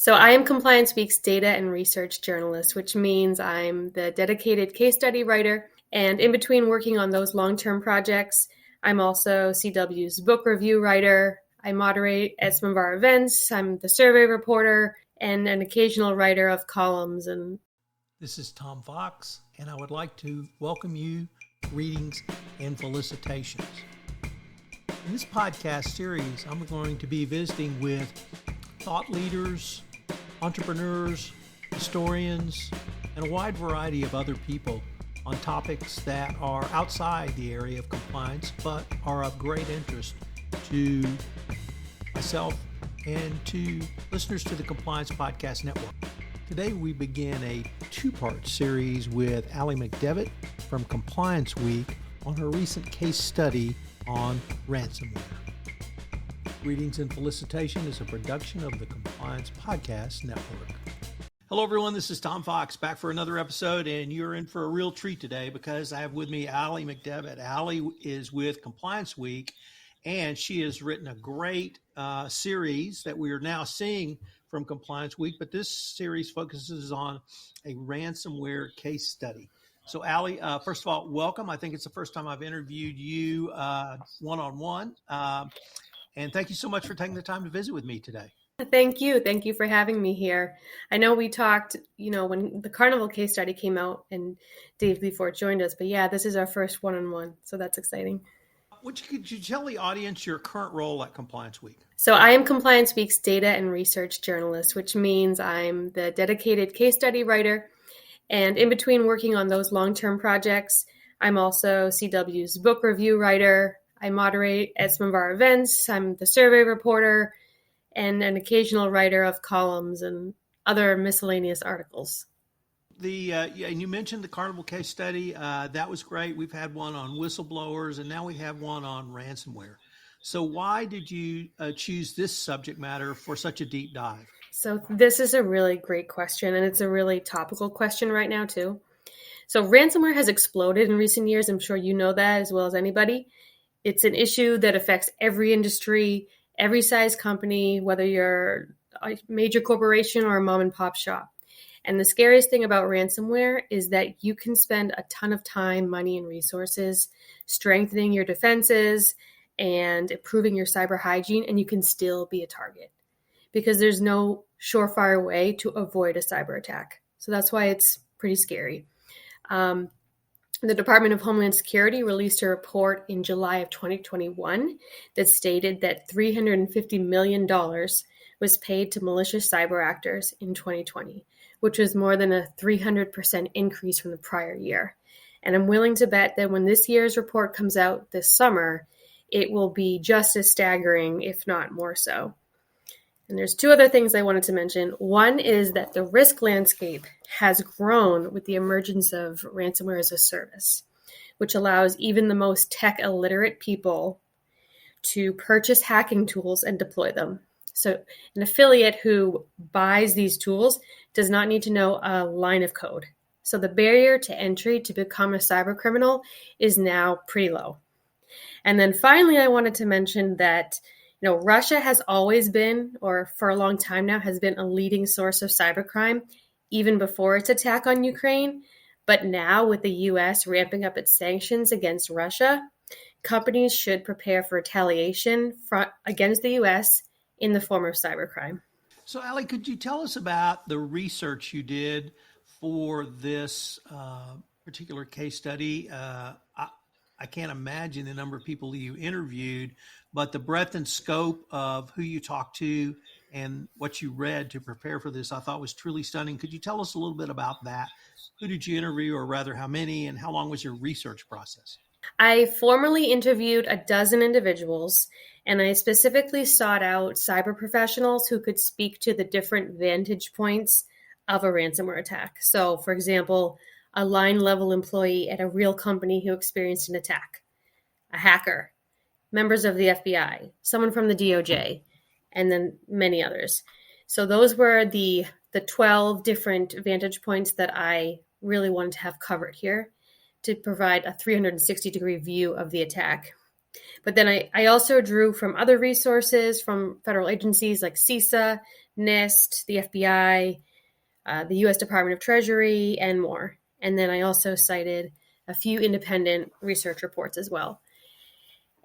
So I am Compliance Week's data and research journalist, which means I'm the dedicated case study writer. And in between working on those long-term projects, I'm also CW's book review writer. I moderate at some of our events. I'm the survey reporter and an occasional writer of columns. And this is Tom Fox, and I would like to welcome you to Greetings and Felicitations. In this podcast series, I'm going to be visiting with thought leaders, entrepreneurs, historians, and a wide variety of other people on topics that are outside the area of compliance, but are of great interest to myself and to listeners to the Compliance Podcast Network. Today we begin a two-part series with Aly McDevitt from Compliance Week on her recent case study on ransomware. Greetings and Felicitations is a production of the Compliance Podcast Network. Hello everyone, this is Tom Fox back for another episode, and you're in for a real treat today because I have with me Aly McDevitt. Aly is with Compliance Week, and she has written a great series that we are now seeing from Compliance Week, but this series focuses on a ransomware case study. So Aly, first of all, welcome. I think it's the first time I've interviewed you one-on-one. And thank you so much for taking the time to visit with me today. Thank you. Thank you for having me here. I know we talked, when the Carnival case study came out and Dave Leafort joined us, but yeah, this is our first one-on-one. So that's exciting. Could you tell the audience your current role at Compliance Week? So I am Compliance Week's data and research journalist, which means I'm the dedicated case study writer. And in between working on those long-term projects, I'm also CW's book review writer. I moderate at some of our events. I'm the survey reporter and an occasional writer of columns and other miscellaneous articles. And you mentioned the Carnival case study. That was great. We've had one on whistleblowers, and now we have one on ransomware. So why did you choose this subject matter for such a deep dive? So this is a really great question, and it's a really topical question right now, too. So ransomware has exploded in recent years. I'm sure you know that as well as anybody. It's an issue that affects every industry, every size company, whether you're a major corporation or a mom and pop shop. And the scariest thing about ransomware is that you can spend a ton of time, money, and resources strengthening your defenses and improving your cyber hygiene, and you can still be a target because there's no surefire way to avoid a cyber attack. So that's why it's pretty scary. The Department of Homeland Security released a report in July of 2021 that stated that $350 million was paid to malicious cyber actors in 2020, which was more than a 300% increase from the prior year. And I'm willing to bet that when this year's report comes out this summer, it will be just as staggering, if not more so. And there's two other things I wanted to mention. One is that the risk landscape has grown with the emergence of ransomware as a service, which allows even the most tech illiterate people to purchase hacking tools and deploy them. So an affiliate who buys these tools does not need to know a line of code. So the barrier to entry to become a cyber criminal is now pretty low. And then finally, I wanted to mention that Russia has always been, or for a long time now, has been a leading source of cybercrime, even before its attack on Ukraine. But now, with the U.S. ramping up its sanctions against Russia, companies should prepare for retaliation against the U.S. in the form of cybercrime. So, Aly, could you tell us about the research you did for this particular case study? I can't imagine the number of people you interviewed, but the breadth and scope of who you talked to and what you read to prepare for this, I thought was truly stunning. Could you tell us a little bit about that? Who did you interview, or rather how many, and how long was your research process? I formally interviewed a dozen individuals, and I specifically sought out cyber professionals who could speak to the different vantage points of a ransomware attack. So, for example, a line-level employee at a real company who experienced an attack, a hacker, members of the FBI, someone from the DOJ, and then many others. So those were the 12 different vantage points that I really wanted to have covered here to provide a 360-degree view of the attack. But then I also drew from other resources from federal agencies like CISA, NIST, the FBI, the U.S. Department of Treasury, and more. And then I also cited a few independent research reports as well.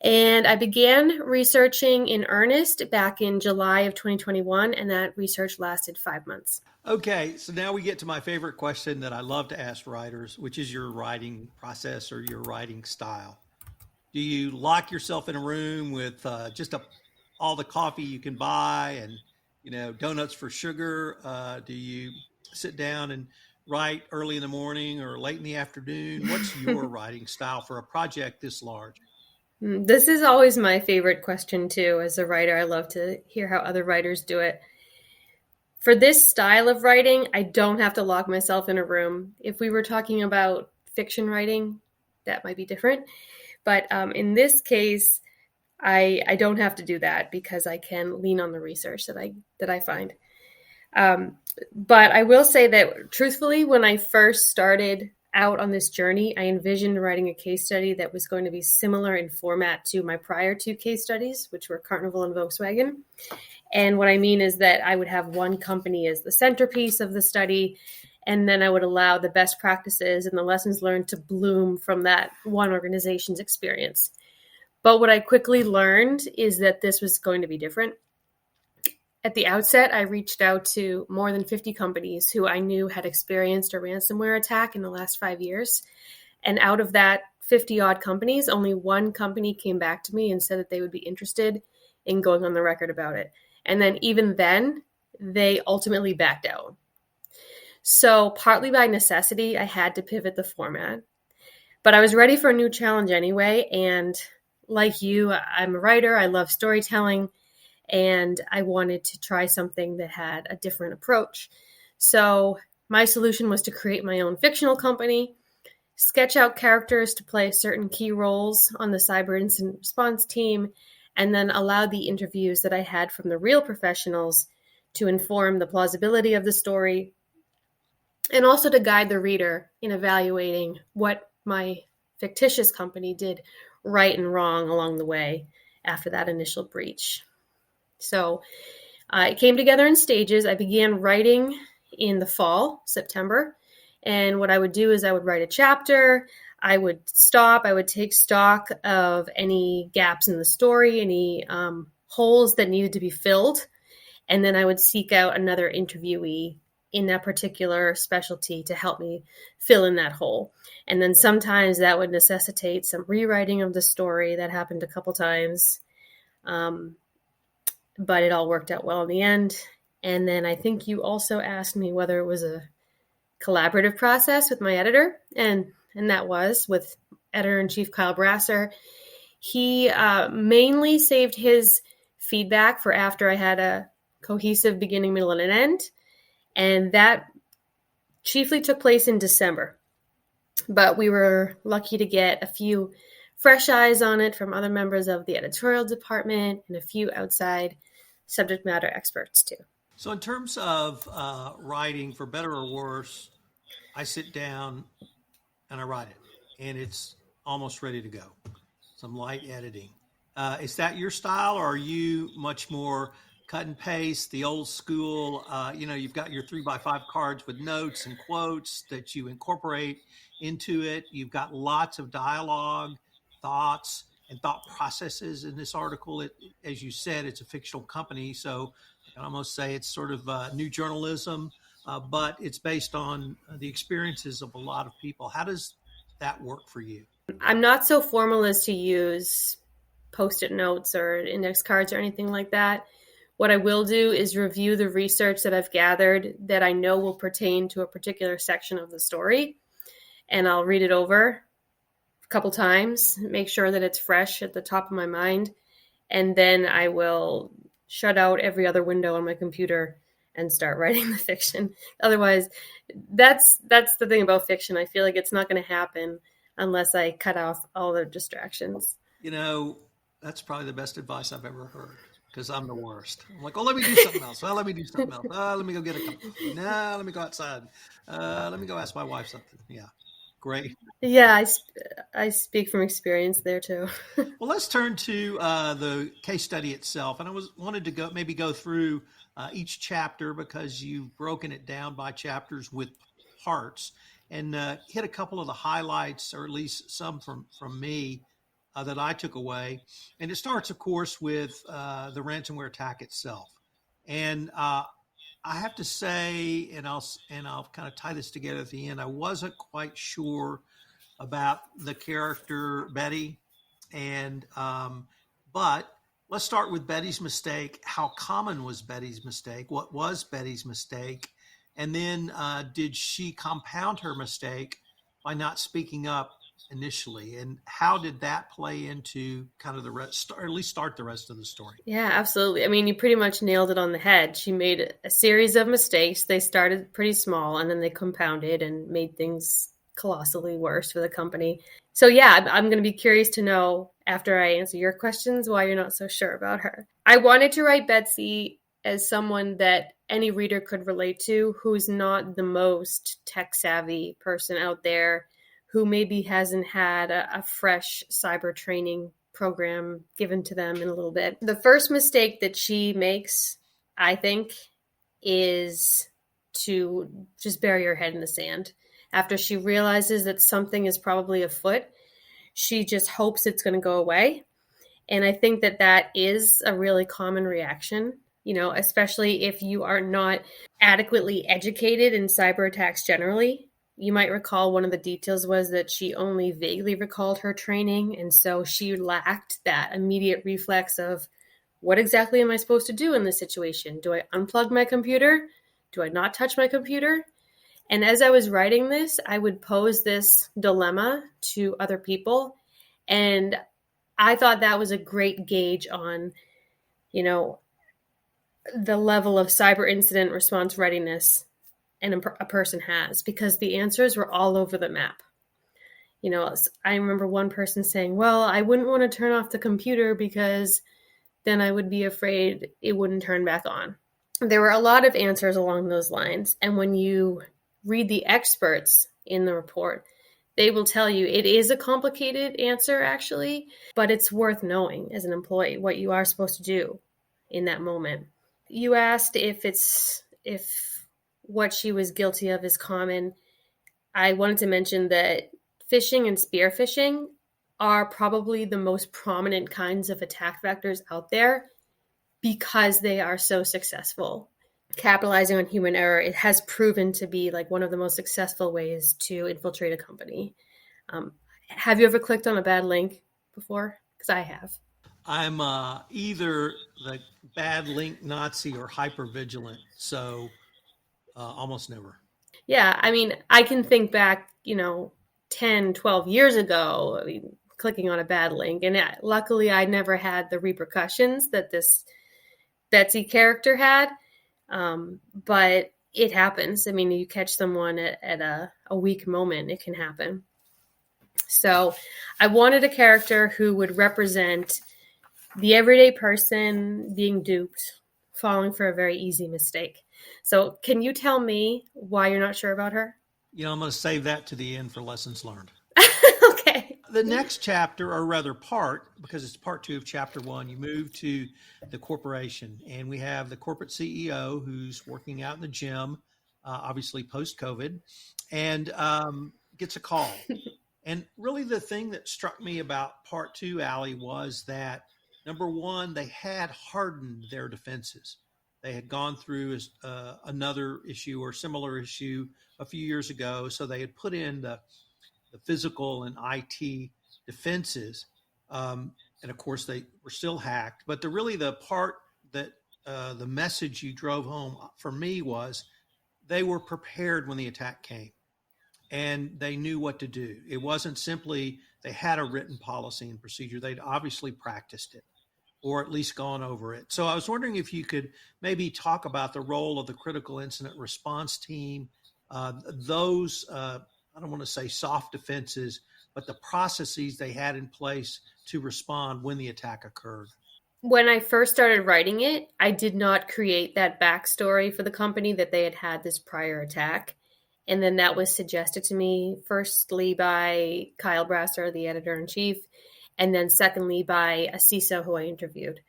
And I began researching in earnest back in July of 2021, and that research lasted 5 months. Okay, so now we get to my favorite question that I love to ask writers, which is your writing process or your writing style. Do you lock yourself in a room with all the coffee you can buy and donuts for sugar? Do you sit down and write early in the morning or late in the afternoon? What's your writing style for a project this large? This is always my favorite question, too. As a writer, I love to hear how other writers do it. For this style of writing, I don't have to lock myself in a room. If we were talking about fiction writing, that might be different. But in this case, I don't have to do that because I can lean on the research that I find. But I will say that, truthfully, when I first started out on this journey, I envisioned writing a case study that was going to be similar in format to my prior two case studies, which were Carnival and Volkswagen. And what I mean is that I would have one company as the centerpiece of the study, and then I would allow the best practices and the lessons learned to bloom from that one organization's experience. But what I quickly learned is that this was going to be different. At the outset, I reached out to more than 50 companies who I knew had experienced a ransomware attack in the last 5 years. And out of that 50-odd companies, only one company came back to me and said that they would be interested in going on the record about it. And then even then, they ultimately backed out. So partly by necessity, I had to pivot the format. But I was ready for a new challenge anyway. And like you, I'm a writer. I love storytelling. And I wanted to try something that had a different approach. So my solution was to create my own fictional company, sketch out characters to play certain key roles on the cyber incident response team, and then allow the interviews that I had from the real professionals to inform the plausibility of the story and also to guide the reader in evaluating what my fictitious company did right and wrong along the way after that initial breach. So it came together in stages. I began writing in the fall, September. And what I would do is I would write a chapter. I would stop. I would take stock of any gaps in the story, any holes that needed to be filled. And then I would seek out another interviewee in that particular specialty to help me fill in that hole. And then sometimes that would necessitate some rewriting of the story. That happened a couple times. But it all worked out well in the end. And then I think you also asked me whether it was a collaborative process with my editor. And that was with editor-in-chief Kyle Brasser. He mainly saved his feedback for after I had a cohesive beginning, middle, and an end. And that chiefly took place in December. But we were lucky to get a few fresh eyes on it from other members of the editorial department and a few outside subject matter experts too. So in terms of writing, for better or worse, I sit down and I write it, and it's almost ready to go. Some light editing. Is that your style, or are you much more cut and paste, the old school? You've got your 3x5 cards with notes and quotes that you incorporate into it. You've got lots of dialogue, thoughts, and thought processes in this article. As you said, it's a fictional company, so I can almost say it's sort of new journalism, but it's based on the experiences of a lot of people. How does that work for you? I'm not so formal as to use Post-it notes or index cards or anything like that. What I will do is review the research that I've gathered that I know will pertain to a particular section of the story, and I'll read it over a couple times, make sure that it's fresh at the top of my mind, and then I will shut out every other window on my computer and start writing the fiction. Otherwise, that's the thing about fiction. I feel like it's not going to happen unless I cut off all the distractions. That's probably the best advice I've ever heard, because I'm the worst. I'm like, oh, let me do something else. Well, let me do something else. Let me go get a cup of coffee. No, let me go outside. Let me go ask my wife something. Yeah. Great. Yeah, I speak from experience there too. Well, let's turn to the case study itself. And I wanted to go through each chapter because you've broken it down by chapters with parts, and hit a couple of the highlights, or at least some from me that I took away. And it starts, of course, with the ransomware attack itself. And I have to say, and I'll kind of tie this together at the end, I wasn't quite sure about the character Betty, and but let's start with Betty's mistake. How common was Betty's mistake? What was Betty's mistake? And then did she compound her mistake by not speaking up initially? And how did that play into kind of the rest, or at least start the rest of the story? Yeah, absolutely. I mean, you pretty much nailed it on the head. She made a series of mistakes. They started pretty small and then they compounded and made things colossally worse for the company. So yeah, I'm going to be curious to know, after I answer your questions, why you're not so sure about her. I wanted to write Betsy as someone that any reader could relate to, who's not the most tech savvy person out there, who maybe hasn't had a fresh cyber training program given to them in a little bit. The first mistake that she makes, I think, is to just bury her head in the sand. After she realizes that something is probably afoot, she just hopes it's going to go away. And I think that that is a really common reaction, especially if you are not adequately educated in cyber attacks generally. You might recall one of the details was that she only vaguely recalled her training. And so she lacked that immediate reflex of, what exactly am I supposed to do in this situation? Do I unplug my computer? Do I not touch my computer? And as I was writing this, I would pose this dilemma to other people. And I thought that was a great gauge on, the level of cyber incident response readiness a person has, because the answers were all over the map. I remember one person saying, well, I wouldn't want to turn off the computer because then I would be afraid it wouldn't turn back on. There were a lot of answers along those lines. And when you read the experts in the report, they will tell you it is a complicated answer, actually, but it's worth knowing as an employee what you are supposed to do in that moment. You asked if what she was guilty of is common. I wanted to mention that phishing and spear phishing are probably the most prominent kinds of attack vectors out there because they are so successful. Capitalizing on human error, it has proven to be like one of the most successful ways to infiltrate a company. Have you ever clicked on a bad link before? Because I have. I'm either the bad link Nazi or hypervigilant, so almost never. Yeah, I mean, I can think back, 10, 12 years ago, clicking on a bad link. And luckily, I never had the repercussions that this Betsy character had. But it happens. I mean, you catch someone at a weak moment, it can happen. So I wanted a character who would represent the everyday person being duped, falling for a very easy mistake. So can you tell me why you're not sure about her? I'm going to save that to the end for lessons learned. Okay. The next chapter, or rather part, because it's part 2 of chapter 1, you move to the corporation, and we have the corporate CEO who's working out in the gym, obviously post-COVID, and gets a call. And really the thing that struck me about part 2, Aly, was that, number one, they had hardened their defenses. They had gone through another issue or similar issue a few years ago, so they had put in the physical and IT defenses. And of course, they were still hacked. But the part that the message you drove home for me was they were prepared when the attack came and they knew what to do. It wasn't simply they had a written policy and procedure. They'd obviously practiced it or at least gone over it. So I was wondering if you could maybe talk about the role of the critical incident response team, those I don't want to say soft defenses, but the processes they had in place to respond when the attack occurred. When I first started writing it, I did not create that backstory for the company that they had had this prior attack. And then that was suggested to me, firstly by Kyle Brasser, the editor-in-chief, and then secondly by a CISO who I interviewed.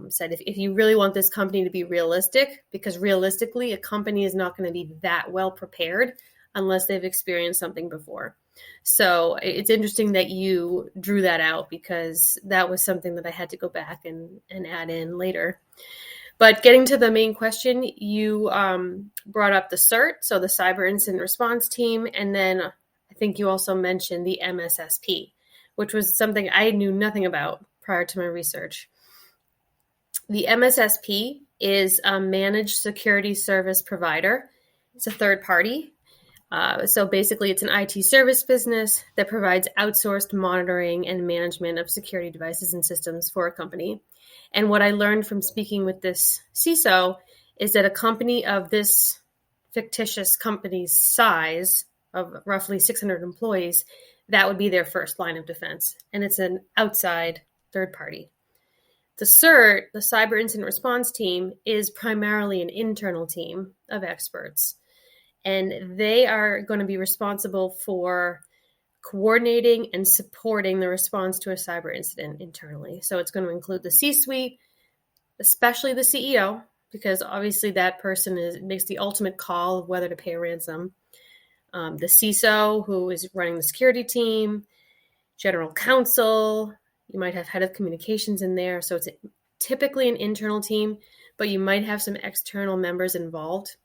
said, if you really want this company to be realistic, because realistically, a company is not going to be that well prepared unless they've experienced something before. So it's interesting that you drew that out, because that was something that I had to go back and add in later. But getting to the main question, you brought up the CIRT, so the Cyber Incident Response Team, and then I think you also mentioned the MSSP, which was something I knew nothing about prior to my research. The MSSP is a managed security service provider. It's a third party. So basically, it's an IT service business that provides outsourced monitoring and management of security devices and systems for a company. And what I learned from speaking with this CISO is that a company of this fictitious company's size, of roughly 600 employees, that would be their first line of defense. And it's an outside third party. The CIRT, the Cyber Incident Response Team, is primarily an internal team of experts. And they are going to be responsible for coordinating and supporting the response to a cyber incident internally. So it's going to include the C-suite, especially the CEO, because obviously that person makes the ultimate call of whether to pay a ransom. The CISO, who is running the security team, general counsel, you might have head of communications in there. So it's typically an internal team, but you might have some external members involved.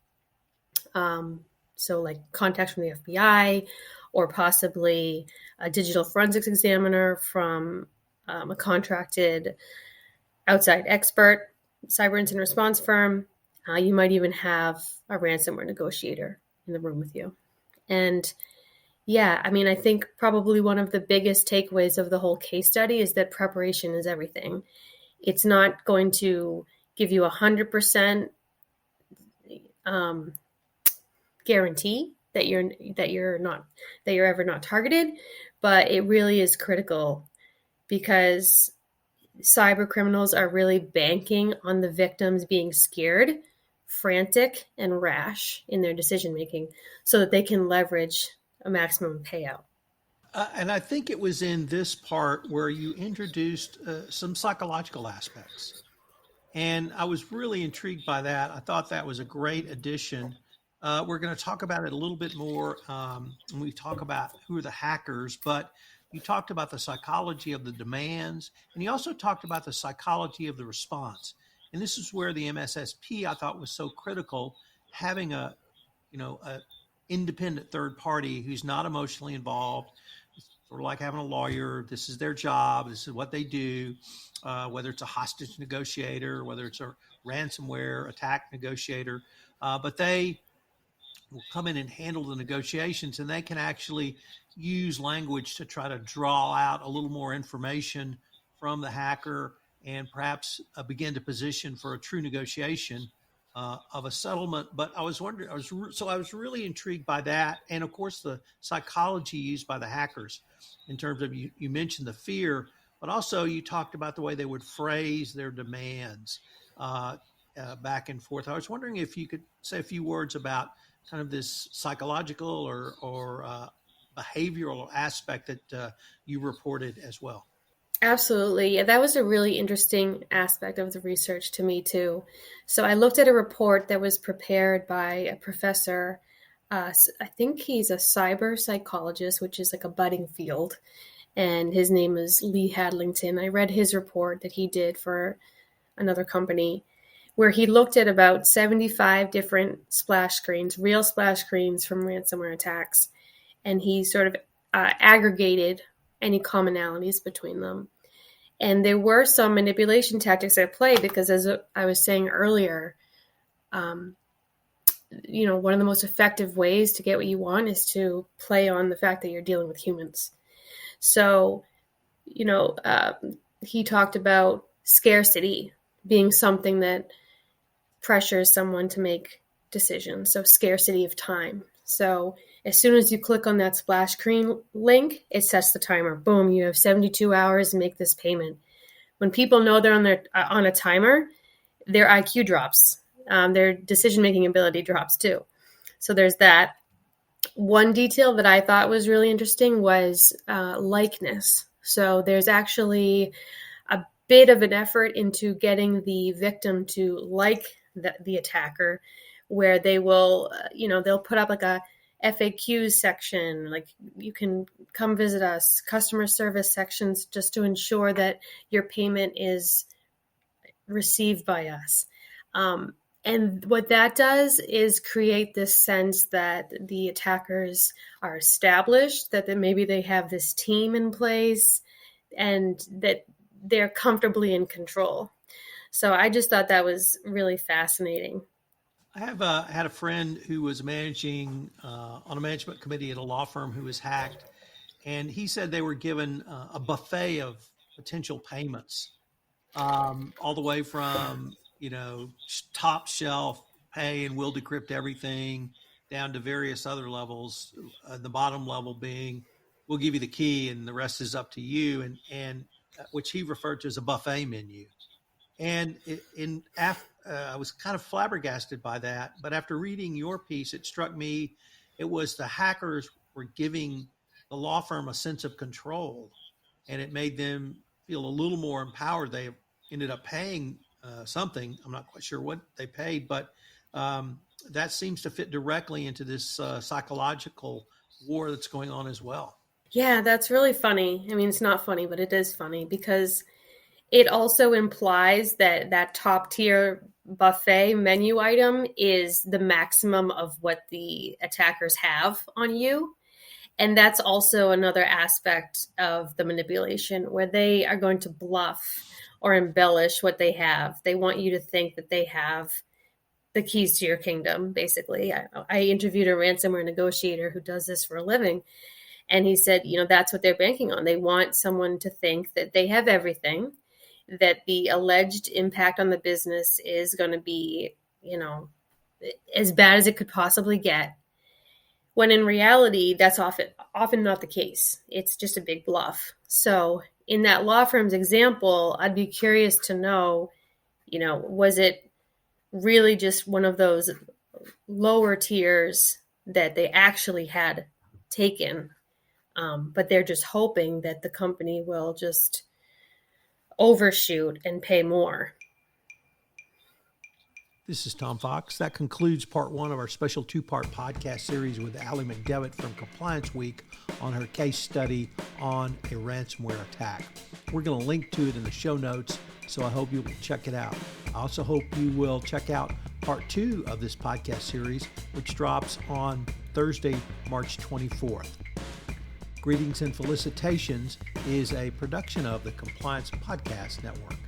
So like contacts from the FBI, or possibly a digital forensics examiner from a contracted outside expert cyber incident response firm. You might even have a ransomware negotiator in the room with you. And yeah, I mean, I think probably one of the biggest takeaways of the whole case study is that preparation is everything. It's not going to give you 100% guarantee that you're ever not targeted, but it really is critical, because cyber criminals are really banking on the victims being scared, frantic, and rash in their decision making, so that they can leverage a maximum payout. And I think it was in this part where you introduced some psychological aspects. And I was really intrigued by that. I thought that was a great addition. We're going to talk about it a little bit more when we talk about who are the hackers, but you talked about the psychology of the demands, and you also talked about the psychology of the response. And this is where the MSSP, I thought, was so critical, having a independent third party who's not emotionally involved. It's sort of like having a lawyer. This is their job. This is what they do, whether it's a hostage negotiator, whether it's a ransomware attack negotiator. But they will come in and handle the negotiations, and they can actually use language to try to draw out a little more information from the hacker, and perhaps begin to position for a true negotiation of a settlement. But I was wondering, I was really intrigued by that. And of course, the psychology used by the hackers in terms of, you mentioned the fear, but also you talked about the way they would phrase their demands back and forth. I was wondering if you could say a few words about kind of this psychological or behavioral aspect that you reported as well. Absolutely. Yeah, that was a really interesting aspect of the research to me too. So I looked at a report that was prepared by a professor. I think he's a cyber psychologist, which is like a budding field. And his name is Lee Hadlington. I read his report that he did for another company, where he looked at about 75 different splash screens, real splash screens from ransomware attacks. And he sort of aggregated any commonalities between them. And there were some manipulation tactics at play, because as I was saying earlier, one of the most effective ways to get what you want is to play on the fact that you're dealing with humans. So, he talked about scarcity being something that pressures someone to make decisions. So scarcity of time. So as soon as you click on that splash screen link, it sets the timer. Boom, you have 72 hours to make this payment. When people know they're on a timer, their IQ drops. Their decision-making ability drops too. So there's that. One detail that I thought was really interesting was likeness. So there's actually a bit of an effort into getting the victim to like the attacker, where they will, they'll put up like a FAQs section, like you can come visit us, customer service sections, just to ensure that your payment is received by us. And what that does is create this sense that the attackers are established, that maybe they have this team in place, and that they're comfortably in control. So I just thought that was really fascinating. I have had a friend who was managing on a management committee at a law firm who was hacked, and he said they were given a buffet of potential payments, all the way from top shelf pay and we'll decrypt everything down to various other levels. The bottom level being we'll give you the key and the rest is up to you, and which he referred to as a buffet menu. And I was kind of flabbergasted by that. But after reading your piece, it struck me it was the hackers were giving the law firm a sense of control, and it made them feel a little more empowered. They ended up paying something. I'm not quite sure what they paid, but that seems to fit directly into this psychological war that's going on as well. Yeah, that's really funny. I mean, it's not funny, but it is funny because it also implies that that top tier buffet menu item is the maximum of what the attackers have on you. And that's also another aspect of the manipulation, where they are going to bluff or embellish what they have. They want you to think that they have the keys to your kingdom, basically. I interviewed a ransomware negotiator who does this for a living. And he said, that's what they're banking on. They want someone to think that they have everything, that the alleged impact on the business is going to be, as bad as it could possibly get. When in reality, that's often not the case. It's just a big bluff. So in that law firm's example, I'd be curious to know, was it really just one of those lower tiers that they actually had taken, but they're just hoping that the company will just overshoot and pay more. This is Tom Fox. That concludes part one of our special two-part podcast series with Aly McDevitt from Compliance Week on her case study on a ransomware attack. We're going to link to it in the show notes, so I hope you will check it out. I also hope you will check out part two of this podcast series, which drops on Thursday, March 24th. Greetings and Felicitations is a production of the Compliance Podcast Network.